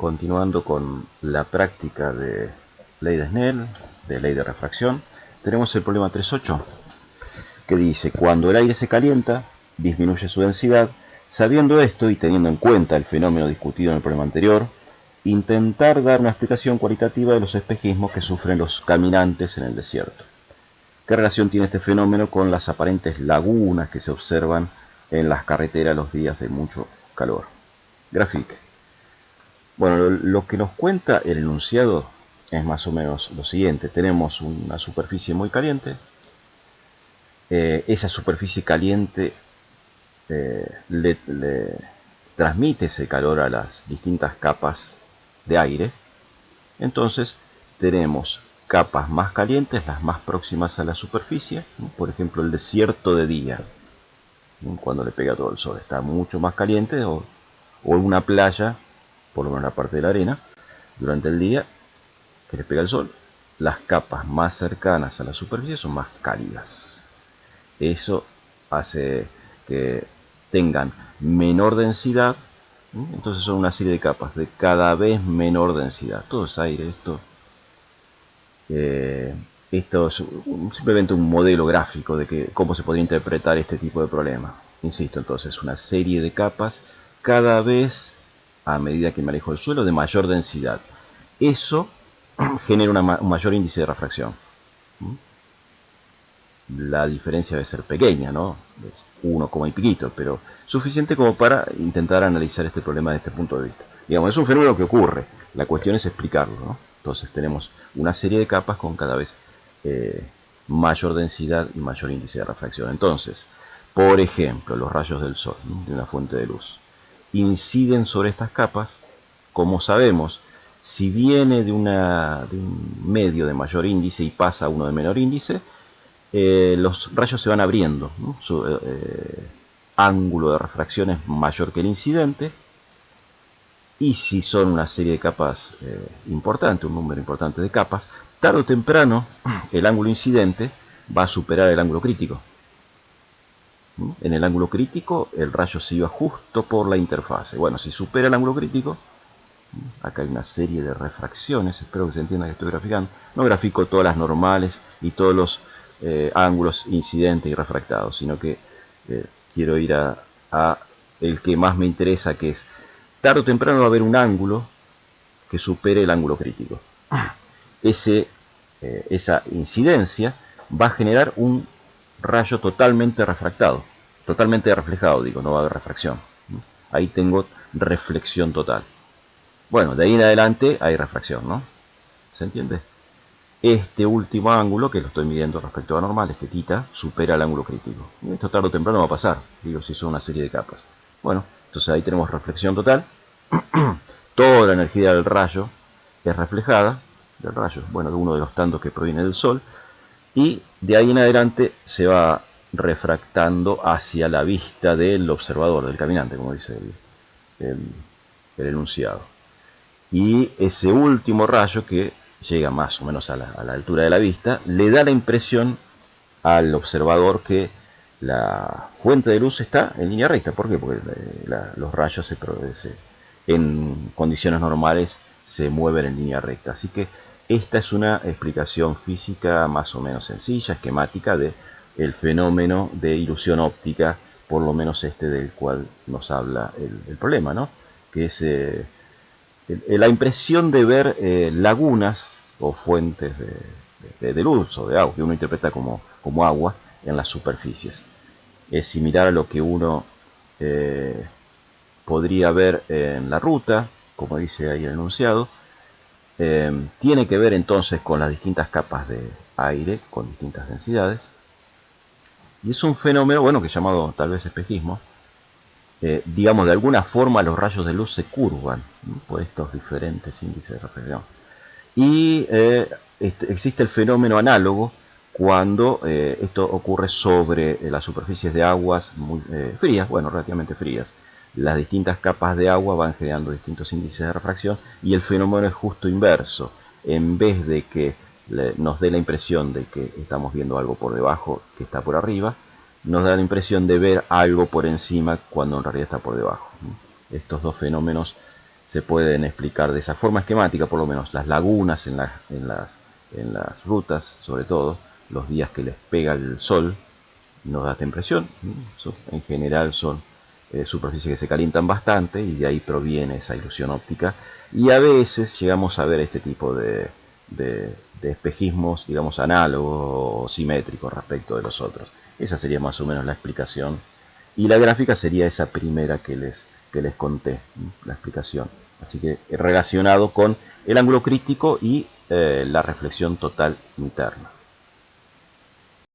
Continuando con la práctica de ley de Snell, de ley de refracción, tenemos el problema 3.8, que dice: cuando el aire se calienta, disminuye su densidad. Sabiendo esto y teniendo en cuenta el fenómeno discutido en el problema anterior, intentar dar una explicación cualitativa de los espejismos que sufren los caminantes en el desierto. ¿Qué relación tiene este fenómeno con las aparentes lagunas que se observan en las carreteras los días de mucho calor? Grafique. Bueno, lo que nos cuenta el enunciado es más o menos lo siguiente. Tenemos una superficie muy caliente. Esa superficie caliente le transmite ese calor a las distintas capas de aire. Entonces tenemos capas más calientes, las más próximas a la superficie. Por ejemplo, el desierto de día, cuando le pega todo el sol, está mucho más caliente, o una playa, por lo menos la parte de la arena, durante el día que le pega el sol, las capas más cercanas a la superficie son más cálidas. Eso hace que tengan menor densidad. Entonces son una serie de capas de cada vez menor densidad. Todo es aire. Esto es simplemente un modelo gráfico de cómo se podría interpretar este tipo de problema. Insisto, entonces, una serie de capas cada vez, a medida que me alejo del suelo, de mayor densidad. Eso genera un mayor índice de refracción. La diferencia debe ser pequeña, ¿no? Es 1, y piquito, pero suficiente como para intentar analizar este problema desde este punto de vista. Digamos, es un fenómeno que ocurre, la cuestión es explicarlo, ¿no? Entonces tenemos una serie de capas con cada vez mayor densidad y mayor índice de refracción. Entonces, por ejemplo, los rayos del sol, ¿no?, de una fuente de luz, inciden sobre estas capas. Como sabemos, si viene de un medio de mayor índice y pasa a uno de menor índice, los rayos se van abriendo, ¿no? Su ángulo de refracción es mayor que el incidente, y si son una serie de capas importante, un número importante de capas, tarde o temprano el ángulo incidente va a superar el ángulo crítico. En el ángulo crítico el rayo se iba justo por la interfase. Bueno, si supera el ángulo crítico, acá hay una serie de refracciones, espero que se entienda que estoy graficando. No grafico todas las normales y todos los ángulos incidentes y refractados, sino que quiero ir a el que más me interesa, que es: tarde o temprano va a haber un ángulo que supere el ángulo crítico. Esa incidencia va a generar un rayo totalmente refractado, totalmente reflejado, digo, no va a haber refracción. Ahí tengo reflexión total. Bueno, de ahí en adelante hay refracción, ¿no? ¿Se entiende? Este último ángulo, que lo estoy midiendo respecto a normal, este θ, supera el ángulo crítico. Esto tarde o temprano va a pasar, digo, si son una serie de capas. Bueno, entonces ahí tenemos reflexión total. Toda la energía del rayo es reflejada, del rayo, bueno, de uno de los tantos que proviene del sol, y de ahí en adelante se va refractando hacia la vista del observador, del caminante, como dice el enunciado. Y ese último rayo, que llega más o menos a la altura de la vista, le da la impresión al observador que la fuente de luz está en línea recta. ¿Por qué? Porque los rayos en condiciones normales se mueven en línea recta. Así que esta es una explicación física más o menos sencilla, esquemática, del fenómeno de ilusión óptica, por lo menos del cual nos habla el problema, ¿no? Que es la impresión de ver lagunas o fuentes de luz o de agua, que uno interpreta como agua, en las superficies. Es similar a lo que uno podría ver en la ruta, como dice ahí el enunciado. Tiene que ver entonces con las distintas capas de aire, con distintas densidades. Y es un fenómeno, bueno, que es llamado tal vez espejismo. Digamos, de alguna forma los rayos de luz se curvan, ¿no?, por estos diferentes índices de refracción. Y existe el fenómeno análogo cuando esto ocurre sobre las superficies de aguas muy frías, bueno, relativamente frías. Las distintas capas de agua van generando distintos índices de refracción, y el fenómeno es justo inverso. En vez de que nos dé la impresión de que estamos viendo algo por debajo que está por arriba, nos da la impresión de ver algo por encima cuando en realidad está por debajo. Estos dos fenómenos se pueden explicar de esa forma esquemática, por lo menos las lagunas en las rutas, sobre todo, los días que les pega el sol, nos da esta impresión. En general son superficies que se calientan bastante y de ahí proviene esa ilusión óptica. Y a veces llegamos a ver este tipo de espejismos, digamos, análogos o simétricos respecto de los otros. Esa sería más o menos la explicación. Y la gráfica sería esa primera que les conté, la explicación. Así que relacionado con el ángulo crítico y la reflexión total interna.